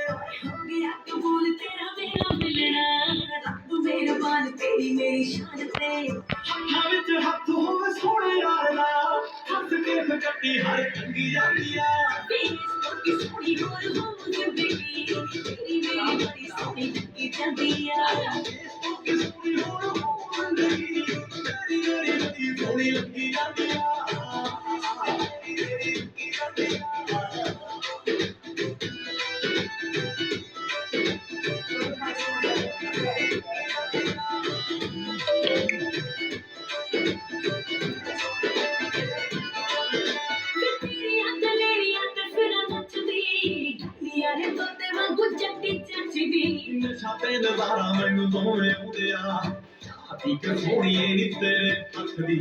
हो गया कबूल तेरा मेरा मिलना, रब मेहरबान तेरी मेरी शान पे। हत्थां विच हत्थ होवे सोहणे यार दा, हੱਸ के कट्टी हर तंगी जांदी आ। की सोहनी होर हो जिंदगी, तेरी मेरी बड़ी सोहनी लगी जांदी आ। की सोहनी होर हो जिंदगी, तेरी मेरी बड़ी सोहनी लगी जांदी आ। नशा ते नजारा मैनू दोवे उड़िया, हाथी के सोहणीए नी तेरे हथ दी।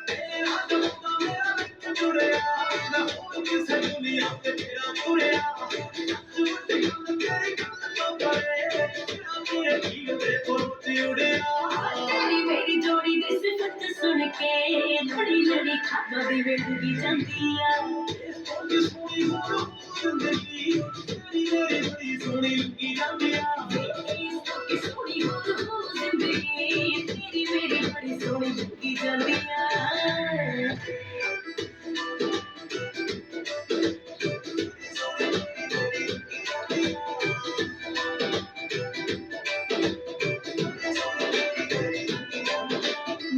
तेरा जलता मेरा विच जुड़िया, मैं होर किसे दुनिया ते तेरा तुरिया। सच वड्डी गल तेरी गल तो परे, तेरा मेरे जीव दे कोठी उड़िया। तेरी मेरी जोड़ी दी सिफत सुन के लड़ी लड़ी खाबा दी वेंदी जांदी आ। की सोहनी होर हो जिंदगी, तेरी मेरी बड़ी सोहनी लगी जांदी आ। की सोहनी होर हो जिंदगी, तेरी मेरी बड़ी सोहनी लगी जांदी आ।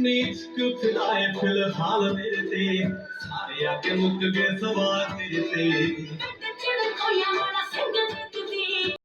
इश्क फिराए फिलहाल मेरे ते, सारे आके मुक गए सवार तेरे ते।